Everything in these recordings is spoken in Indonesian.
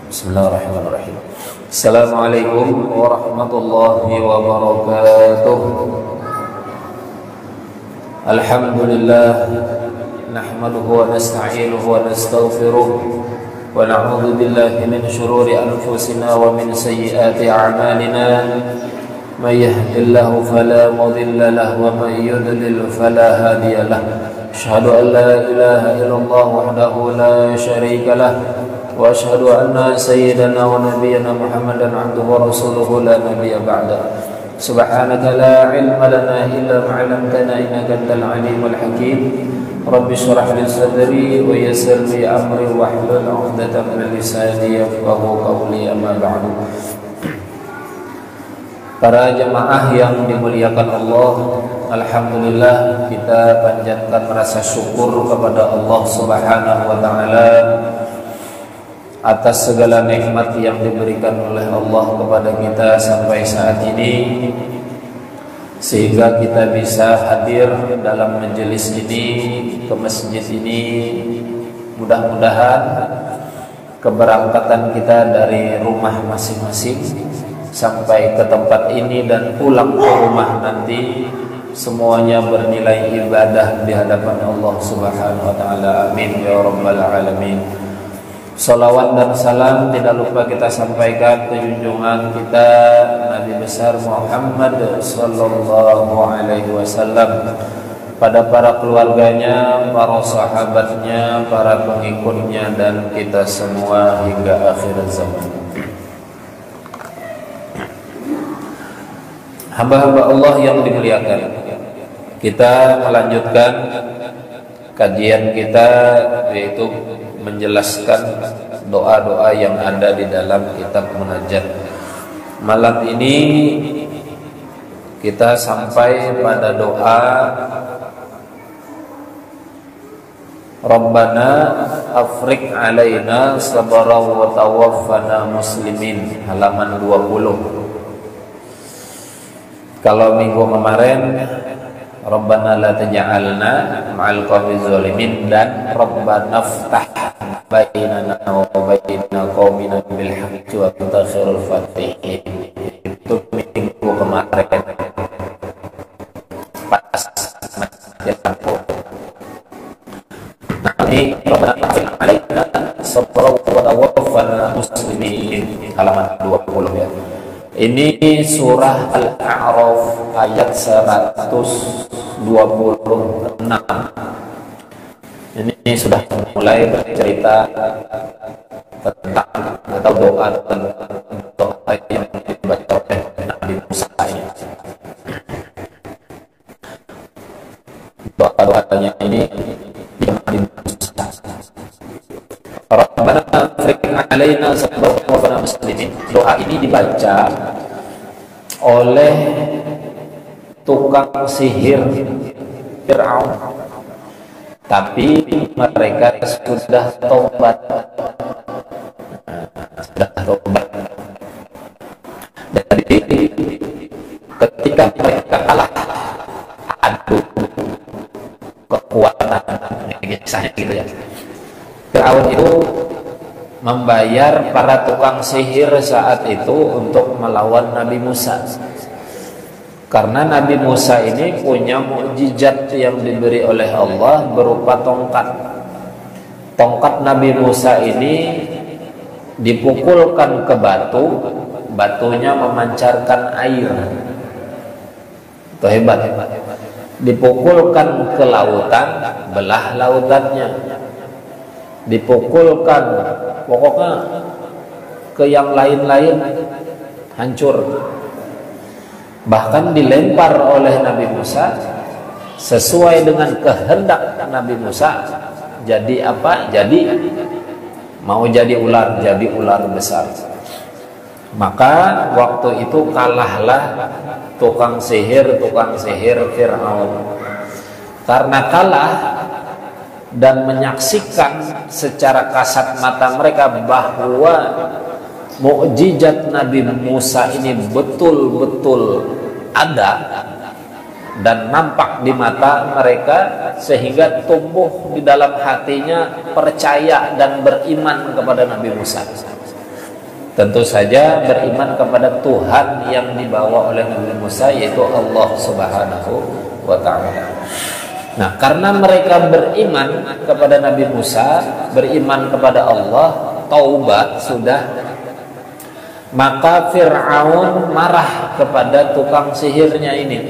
Bismillahirrahmanirrahim. Assalamualaikum warahmatullahi wabarakatuh. Alhamdulillah, nahmaduhu wa nasta'inuhu wa nastaghfiruh wa na'udzu billahi min shururi anfusina wa min sayyiati a'malina. May yahdihillahu fala mudilla lahu wa may yudlil fala hadiya lahu. Asyhadu an la ilaha illallah wahdahu la syarika lahu wa asyhadu anna sayyidana wa nabiyyana Muhammadan abduhu wa rasuluhu la nabiyya ba'da. Subhanaka la ilma lana illa ma 'allamtana innaka antal alimul hakim. Rabbi shrah li sadri wa yassir li amri wahlul 'uqdatam min lisani yafqahu qawli, amma ba'du. Para jemaah yang dimuliakan Allah, alhamdulillah kita panjatkan rasa syukur kepada Allah Subhanahu wa taala atas segala nikmat yang diberikan oleh Allah kepada kita sampai saat ini, sehingga kita bisa hadir dalam majelis ini, ke masjid ini. Mudah-mudahan keberangkatan kita dari rumah masing-masing sampai ke tempat ini dan pulang ke rumah nanti semuanya bernilai ibadah di hadapan Allah Subhanahu wa taala. Amin ya rabbal alamin. Salawat dan salam tidak lupa kita sampaikan ke junjungan kita Nabi besar Muhammad sallallahu alaihi wasallam, pada para keluarganya, para sahabatnya, para pengikutnya, dan kita semua hingga akhir zaman. Hamba-hamba Allah yang dimuliakan, kita melanjutkan kajian kita, yaitu menjelaskan doa-doa yang ada di dalam kitab Munajat. Malam ini kita sampai pada doa Rabbana afriq alaina sabra wa tawaffana muslimin, halaman 20. Kalau minggu kemarin Rabbana la taj'alna ma'al qawmi zalimin dan Rabbana ftah bainana wa baina qaumina bil haqqi wa anta khairul fatihin. Itu minggu kemarin pas aku. Nanti Rabbana ftah alaina sabra wa tawaffana muslimin, halaman 20 ya. Ini surah Al-A'raf ayat 126. Ini sudah mulai bercerita tentang atau doa yang dibaca oleh Nabi Musa ini. Doa-doanya ini Nabi Musa. Rabbana afriq alaina sabra wa tawaffana muslimin. Doa ini dibaca oleh tukang sihir Fir'aun, tapi mereka sudah tobat. Jadi ketika mereka kalah adu kekuatan, misalnya gitu ya, Fir'aun itu membayar para tukang sihir saat itu untuk melawan Nabi Musa. Karena Nabi Musa ini punya mukjizat yang diberi oleh Allah berupa tongkat. Tongkat Nabi Musa ini dipukulkan ke batu, batunya memancarkan air. Itu hebat. Dipukulkan ke lautan, belah lautannya. Dipukulkan pokoknya ke yang lain-lain, hancur. Bahkan dilempar oleh Nabi Musa sesuai dengan kehendak Nabi Musa. Jadi apa? Jadi mau jadi ular, jadi ular besar. Maka waktu itu kalahlah tukang sihir Fir'aun. Karena kalah dan menyaksikan secara kasat mata mereka bahwa mukjizat Nabi Musa ini betul-betul ada dan nampak di mata mereka, sehingga tumbuh di dalam hatinya percaya dan beriman kepada Nabi Musa. Tentu saja beriman kepada Tuhan yang dibawa oleh Nabi Musa, yaitu Allah Subhanahu wa ta'ala. Nah, karena mereka beriman kepada Nabi Musa, beriman kepada Allah, taubat sudah, maka Fir'aun marah kepada tukang sihirnya ini.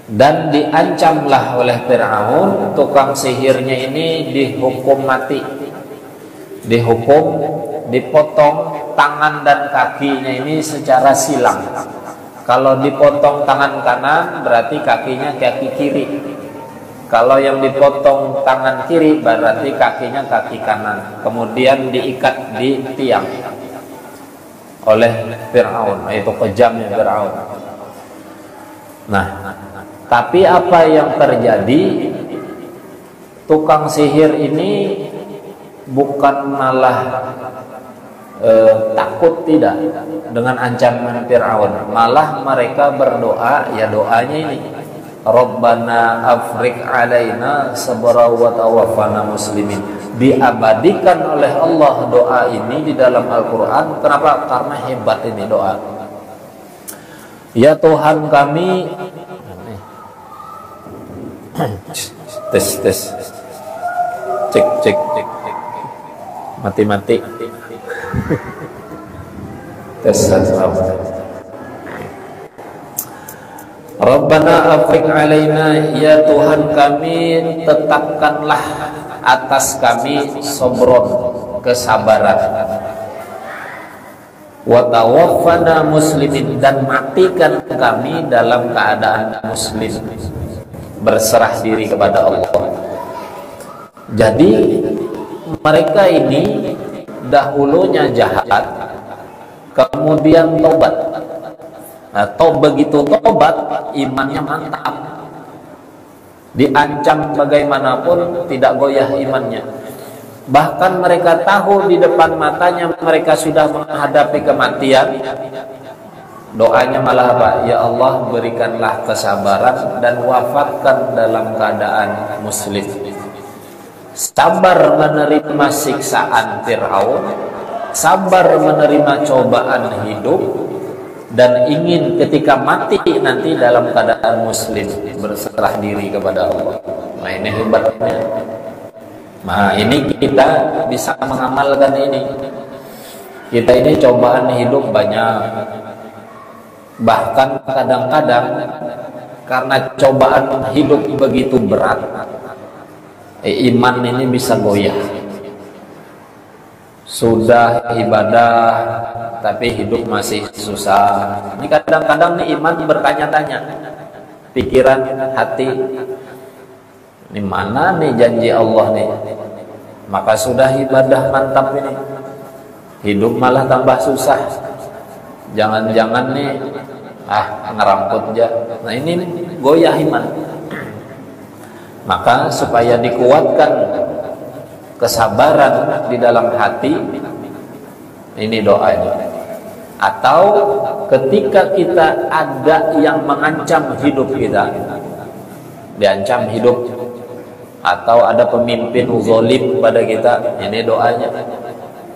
Dan diancamlah oleh Fir'aun, tukang sihirnya ini dihukum mati. Dihukum, dipotong tangan dan kakinya ini secara silang. Kalau dipotong tangan kanan berarti kakinya kaki kiri. Kalau yang dipotong tangan kiri berarti kakinya kaki kanan. Kemudian diikat di tiang oleh Fir'aun, itu kejamnya Fir'aun. Nah, tapi apa yang terjadi? Tukang sihir ini bukan malah takut, tidak, dengan ancaman Fir'aun. Malah mereka berdoa, ya doanya ini, Rabbana afriq alaina sabra wa tawaffana muslimin. Diabadikan oleh Allah doa ini di dalam Al-Quran. Kenapa? Karena hebat ini doa. Ya Tuhan kami, tes cek mati tes Rabbana afriq alaina, ya Tuhan kami tetapkanlah atas kami sobron, kesabaran, wa tawaffana muslimin, dan matikan kami dalam keadaan muslim, berserah diri kepada Allah. Jadi mereka ini dahulunya jahat, kemudian tobat. Nah, begitu tobat, imannya mantap. Diancam bagaimanapun tidak goyah imannya. Bahkan mereka tahu di depan matanya mereka sudah menghadapi kematian. Doanya malah apa? Ya Allah, berikanlah kesabaran dan wafatkan dalam keadaan muslim. Sabar menerima siksaan Fir'aun, sabar menerima cobaan hidup, dan ingin ketika mati nanti dalam keadaan muslim, berserah diri kepada Allah. Nah, ini hebatnya. Nah, ini kita bisa mengamalkan ini. Kita ini cobaan hidup banyak. Bahkan kadang-kadang karena cobaan hidup begitu berat, iman ini bisa goyah. Sudah ibadah tapi hidup masih susah. Ini kadang-kadang nih iman bertanya-tanya, pikiran, hati, ini mana nih janji Allah nih? Maka sudah ibadah mantap ini, hidup malah tambah susah. Jangan-jangan nih ngeramput aja. Nah, ini goyah iman. Maka supaya dikuatkan kesabaran di dalam hati, ini doa ini. Atau ketika kita ada yang mengancam hidup kita, diancam hidup, atau ada pemimpin zalim pada kita, ini doanya.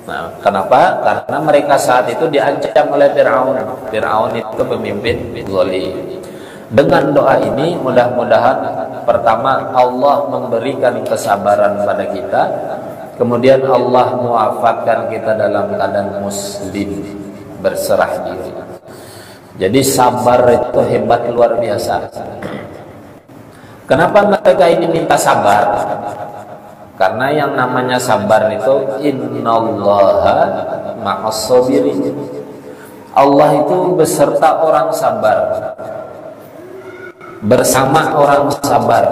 Nah, kenapa? Karena mereka saat itu diancam oleh Fir'aun. Fir'aun itu pemimpin zalim. Dengan doa ini mudah-mudahan pertama Allah memberikan kesabaran pada kita, kemudian Allah mewafatkan kita dalam keadaan muslim, berserah diri. Jadi sabar itu hebat luar biasa. Kenapa mereka ini minta sabar? Karena yang namanya sabar itu innallaha ma'as-sabirin. Allah itu beserta orang sabar, bersama orang sabar.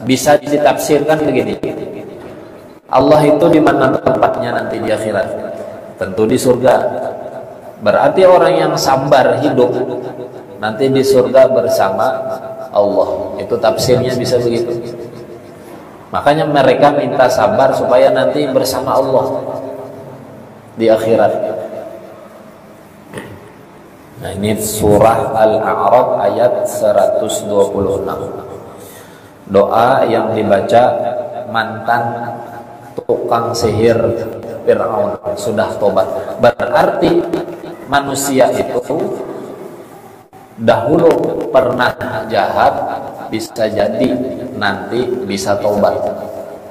Bisa ditafsirkan begini, Allah itu di mana tempatnya nanti di akhirat? Tentu di surga. Berarti orang yang sabar hidup nanti di surga bersama Allah. Itu tafsirnya bisa begitu. Makanya mereka minta sabar supaya nanti bersama Allah di akhirat. Nah, ini surah Al-A'raf ayat 126. Doa yang dibaca mantan tukang sihir Fir'aun sudah tobat. Berarti manusia itu dahulu pernah jahat, bisa jadi nanti bisa tobat.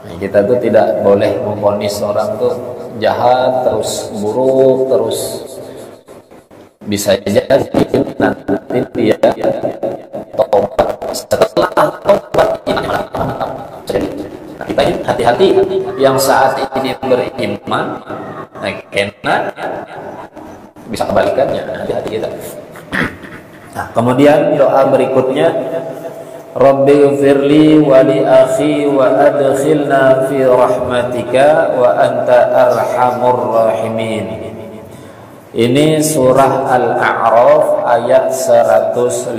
Nah, kita tuh tidak boleh memvonis orang tuh jahat terus, buruk terus. Bisa jadi nanti dia tobat. Setelah tobat ini mantap. Jadi kita hati-hati yang saat ini beriman, karena bisa kebalikannya. Hati-hati kita. Nah, kemudian doa berikutnya, Rabbighfirli wa li akhi wa adkhilna fi rahmatika wa anta arhamur rahimin. Ini surah Al-A'raf ayat 151.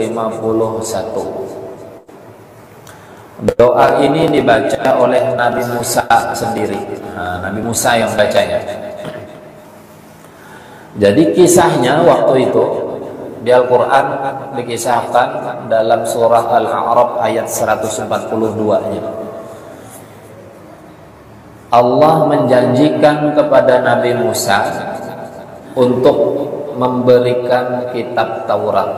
Doa ini dibaca oleh Nabi Musa sendiri. Nah, Nabi Musa yang bacanya. Jadi kisahnya waktu itu di Al-Quran dikisahkan dalam surah Al-A'raf ayat 142-nya. Allah menjanjikan kepada Nabi Musa untuk memberikan kitab Taurat,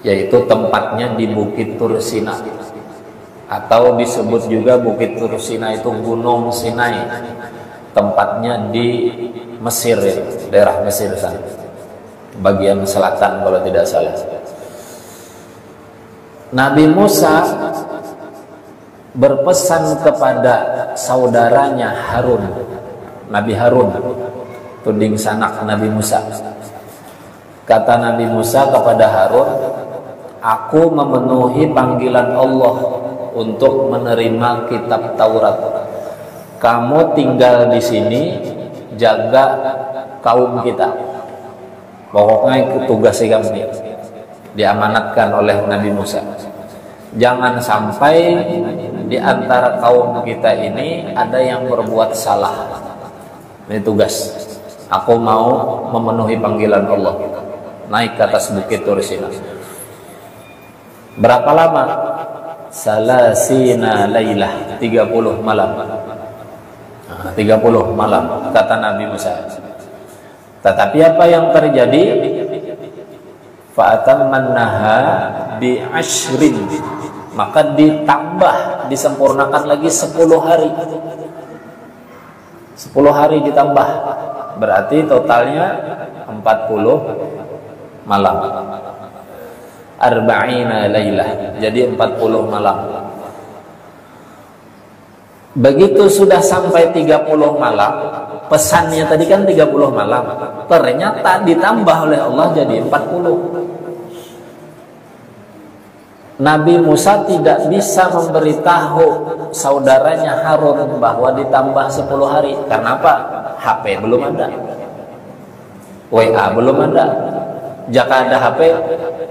yaitu tempatnya di Bukit Tur Sina, atau disebut juga Bukit Tur Sina itu Gunung Sinai, tempatnya di Mesir, ya, daerah Mesir sana, bagian selatan kalau tidak salah. Nabi Musa berpesan kepada saudaranya Harun, Nabi Harun, tuding sanak Nabi Musa. Kata Nabi Musa kepada Harun, aku memenuhi panggilan Allah untuk menerima kitab Taurat. Kamu tinggal di sini, jaga kaum kita. Pokoknya tugas kami diamanatkan oleh Nabi Musa. Jangan sampai di antara kaum kita ini ada yang berbuat salah. Ini tugas. Aku mau memenuhi panggilan Allah. Naik ke atas Bukit Tur Sina. Berapa lama? Salasina lailah, 30 malam. 30 malam kata Nabi Musa. Tetapi apa yang terjadi? Fa'atammannaha bi ashrin, maka ditambah, disempurnakan lagi 10 hari. 10 hari ditambah, berarti totalnya 40 malam. Arba'ina lailah, jadi 40 malam. Begitu sudah sampai 30 malam, pesannya tadi kan 30 malam, ternyata ditambah oleh Allah jadi 40. Nabi Musa tidak bisa memberitahu saudaranya Harun bahwa ditambah 10 hari. Karena apa? HP belum ada, WA belum ada. Jika ada HP,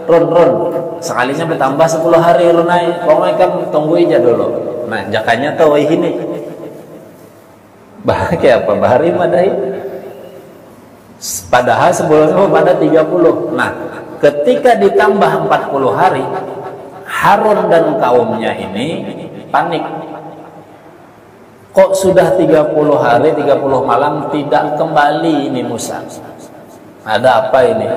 Run, sekalinya bertambah 10 hari Runai, pokoknya kan tunggu aja dulu. Nah, jakanya tuh ini bahagia apa? Bahari madai. Padahal sebelumnya pada 30. Nah, ketika ditambah 40 hari, Harun dan kaumnya ini panik. Kok sudah 30 hari, 30 malam tidak kembali ini Musa? Ada apa ini?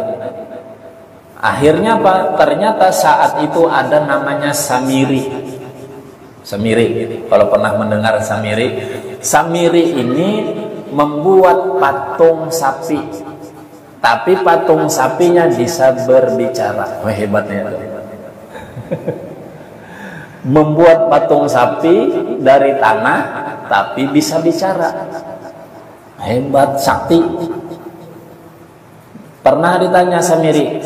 Akhirnya apa? Ternyata saat itu ada namanya Samiri. Samiri, kalau pernah mendengar Samiri, Samiri ini membuat patung sapi. Tapi patung sapinya bisa berbicara. Wah, hebatnya. Membuat patung sapi dari tanah tapi bisa bicara. Hebat, sakti. Pernah ditanya Samiri,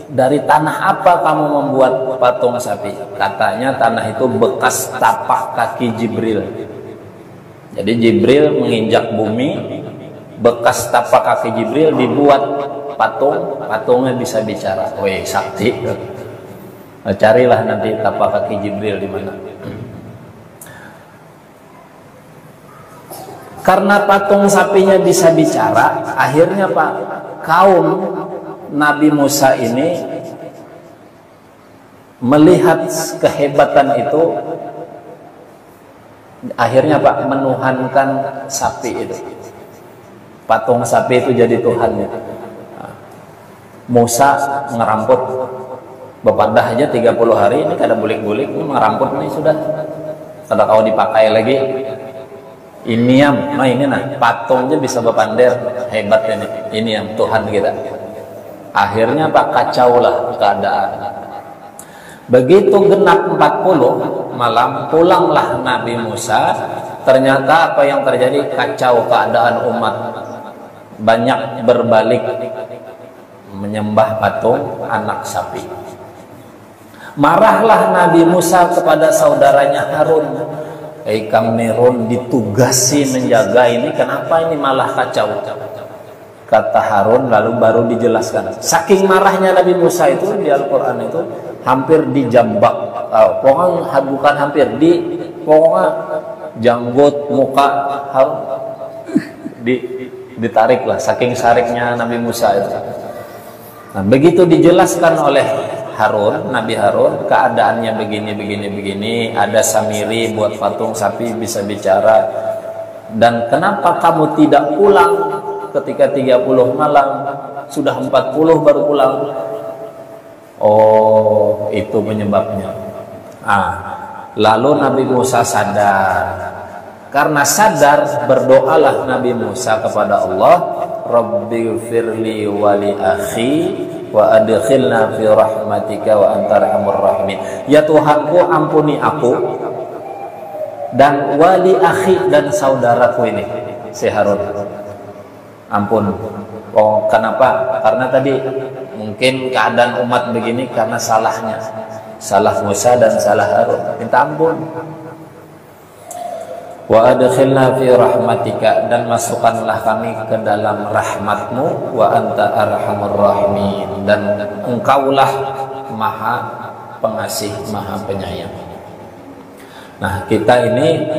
dari tanah apa kamu membuat patung sapi? Katanya tanah itu bekas tapak kaki Jibril. Jadi Jibril menginjak bumi, bekas tapak kaki Jibril dibuat patung, patungnya bisa bicara. Wih, sakti. Carilah nanti tapak kaki Jibril di mana. Karena patung sapinya bisa bicara, akhirnya Pak, kaum Nabi Musa ini melihat kehebatan itu, Akhirnya Pak, menuhankan sapi itu. Patung sapi itu jadi Tuhannya. Musa ngeramput bepadah aja 30 hari, ini kada bulik-bulik, ini ngeramput nih sudah. Kada kau dipakai lagi. Ini yang, nah ini nah, patungnya bisa bepander, hebat ini. Ini yang Tuhan kita. Akhirnya Pak, kacau lah keadaan. Begitu genap 40 malam, pulanglah Nabi Musa. Ternyata apa yang terjadi? Kacau keadaan umat. Banyak berbalik menyembah patung anak sapi. Marahlah Nabi Musa kepada saudaranya Harun. Kami Harun ditugasi menjaga ini, kenapa ini malah kacau? Kata Harun, lalu baru dijelaskan. Saking marahnya Nabi Musa itu di Al-Quran itu hampir dijambak. Pokoknya bukan hampir, pokoknya janggut muka Harun ditariklah, saking sariknya Nabi Musa itu. Nah, begitu dijelaskan oleh Harun, Nabi Harun, keadaannya begini, ada Samiri buat patung sapi bisa bicara. Dan kenapa kamu tidak pulang ketika 30 malam, sudah 40 baru pulang? Oh, itu penyebabnya. Lalu Nabi Musa sadar. Karena sadar, berdoalah Nabi Musa kepada Allah, Rabbighfirli wa li akhi wa adkhilna fi rahmatika wa anta arhamur rahimin. Ya Tuhanku, ampuni aku dan wali akhi dan saudaraku ini, si Harun. Ampun. Oh, kenapa? Karena tadi mungkin keadaan umat begini karena salahnya. Salah Musa dan salah Harun. Minta ampun. Wa adkhilna fi rahmatika, dan masukkanlah kami ke dalam rahmatmu, wa anta arhamur rahimin, dan engkaulah maha pengasih, maha penyayang. Nah, kita ini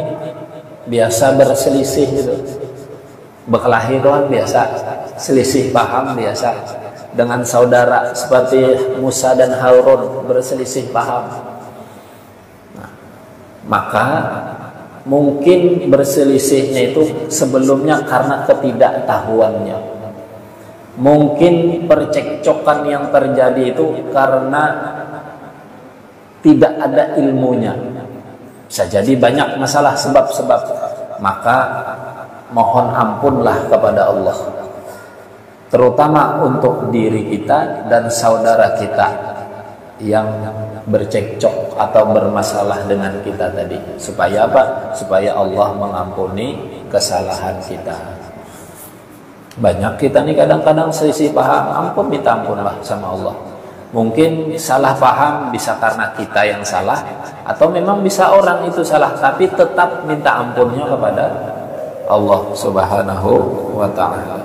biasa berselisih gitu. Berkelahi doang biasa, selisih paham biasa. Dengan saudara seperti Musa dan Harun berselisih paham. Nah, maka mungkin berselisihnya itu sebelumnya karena ketidaktahuannya. Mungkin percekcokan yang terjadi itu karena tidak ada ilmunya. Bisa jadi banyak masalah sebab-sebab. Maka mohon ampunlah kepada Allah, terutama untuk diri kita dan saudara kita yang bercekcok atau bermasalah dengan kita tadi. Supaya apa? Supaya Allah mengampuni kesalahan kita. Banyak kita nih kadang-kadang selisih paham, ampun, minta ampunlah sama Allah. Mungkin salah paham bisa karena kita yang salah, atau memang bisa orang itu salah, tapi tetap minta ampunnya kepada Allah Subhanahu wa ta'ala.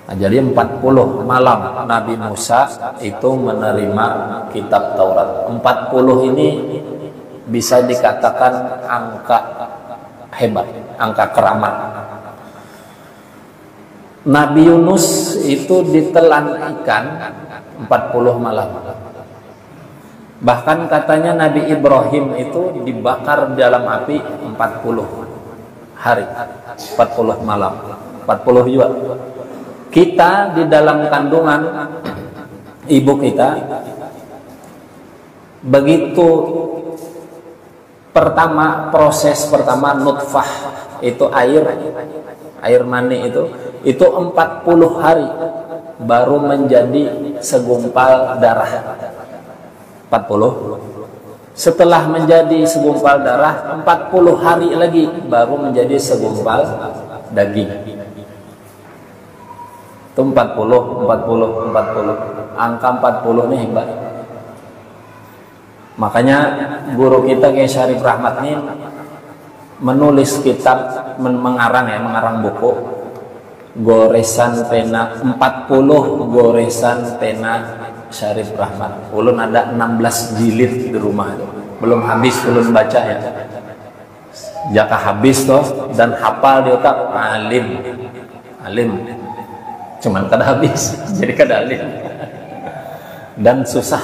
Nah, jadi 40 malam Nabi Musa itu menerima kitab Taurat. 40 ini bisa dikatakan angka hebat, angka keramat. Nabi Yunus itu ditelan ikan 40 malam. Bahkan katanya Nabi Ibrahim itu dibakar dalam api 40 hari, 40 malam, 40 juga. Kita di dalam kandungan ibu kita, begitu pertama, proses pertama nutfah itu air mani itu 40 hari baru menjadi segumpal darah. 40. Setelah menjadi segumpal darah, 40 hari lagi baru menjadi segumpal daging. Itu 40. Angka 40 nih hebat. Makanya guru kita Kiai Syarif Rahmat ini menulis kitab, mengarang buku goresan pena 40 goresan pena Syarif Rahmat. Ulun ada 16 jilid di rumah itu. Belum habis ulun baca ya. Jaka habis toh dan hafal di otak, alim. Cuman kada habis, jadi kada alim. Dan susah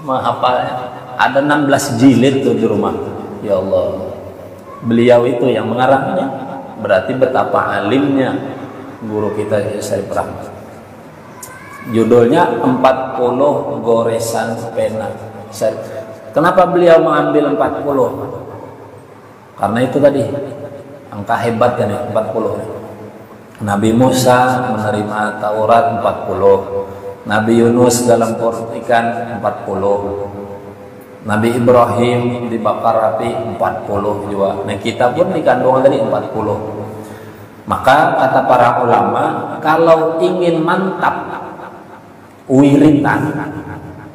menghafalnya. Ada 16 jilid tuh di rumah. Ya Allah. Beliau itu yang mengarangnya. Berarti betapa alimnya guru kita Syarif Rahmat. Judulnya 40 goresan pena. Kenapa beliau mengambil 40? Karena itu tadi angka hebatnya nih 40. Nabi Musa menerima Taurat 40. Nabi Yunus dalam perut ikan 40. Nabi Ibrahim dibakar api 40 juga. Nah kita pun dikandung tadi 40. Maka kata para ulama, kalau ingin mantap wiritan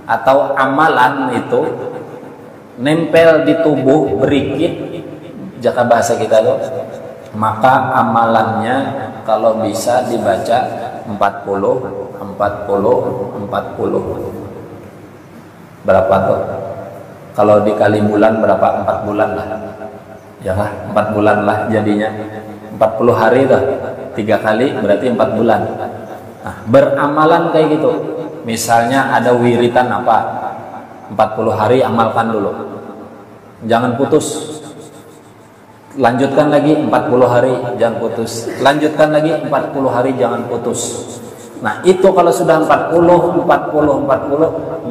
atau amalan itu nempel di tubuh berikit, jaka bahasa kita tuh, maka amalannya kalau bisa dibaca 40 berapa tuh? Kalau dikali bulan berapa? 4 bulan lah ya lah, 4 bulan lah jadinya 40 hari tuh 3 kali berarti 4 bulan. Nah, beramalan kayak gitu. Misalnya ada wiritan apa, 40 hari amalkan dulu, jangan putus. Lanjutkan lagi 40 hari, jangan putus. Lanjutkan lagi 40 hari, jangan putus. Nah itu kalau sudah 40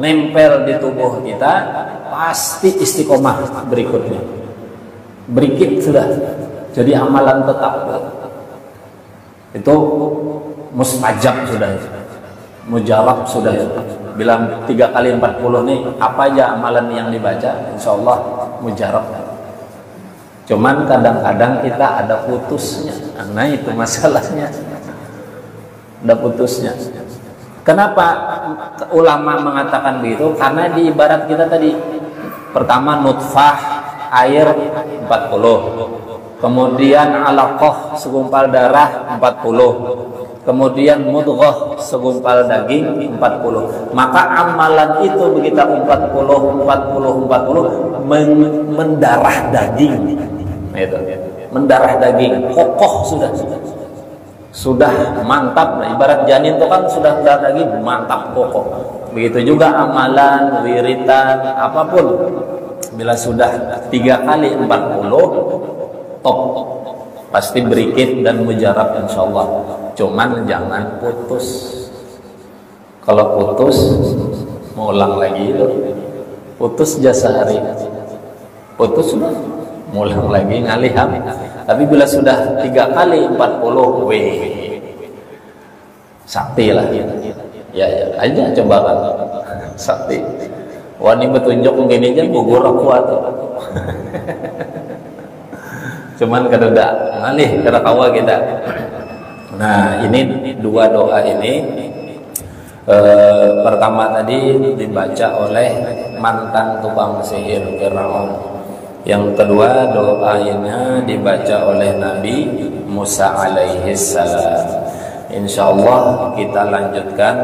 nempel di tubuh kita, pasti istiqomah berikutnya. Berikit sudah jadi amalan tetap. Itu mustajab sudah, mujarab sudah. Bilang 3 kali 40 nih, apa aja amalan yang dibaca, insya Allah mujarab. Cuman kadang-kadang kita ada putusnya. Nah itu masalahnya, ada putusnya. Kenapa ulama mengatakan begitu? Karena di ibarat kita tadi, pertama nutfah air 40, kemudian alaqah segumpal darah 40, kemudian mudghah segumpal daging 40. Maka amalan itu begitu 40 mendarah daging. Itu mendarah daging, kokoh sudah mantap. Nah, ibarat janin itu kan sudah mendarah daging, mantap kokoh. Begitu juga amalan, wiritan, apapun, bila sudah 3 kali 40 top, pasti berikit dan mujarab insyaallah. Cuman jangan putus. Kalau putus mau ulang lagi itu, putus jasa hari, putus sudah mulang lagi ngaliham. Tapi bila sudah 3 kali 40, sakti lah ya aja, coba kan sakti. Wah ini betunjuk begini aja gugur aku atau cuman kada ngalih kada kawa kita. Nah ini 2 doa ini, pertama tadi dibaca oleh mantan tukang sihir Firaun. Yang kedua doanya dibaca oleh Nabi Musa alaihissalam. Insyaallah kita lanjutkan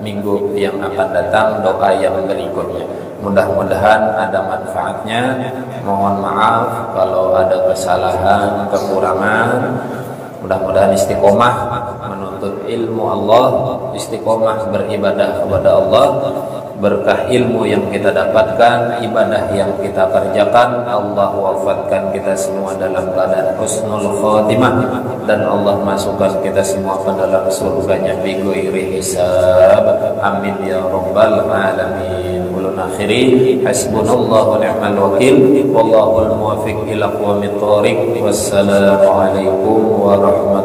minggu yang akan datang doa yang berikutnya. Mudah-mudahan ada manfaatnya. Mohon maaf kalau ada kesalahan, kekurangan. Mudah-mudahan istiqomah menuntut ilmu Allah, istiqomah beribadah kepada Allah. Berkah ilmu yang kita dapatkan, ibadah yang kita kerjakan, Allah wafatkan kita semua dalam keadaan husnul khotimah, dan Allah masukkan kita semua ke dalam surganya bi ghairi hisab. Amin ya rabbal alamin. Ulun akhiri hasbunallahu wa ni'mal wakil, wallahul muwaffiq ila aqwamit thoriq. Wassalamu alaikum warahmatullahi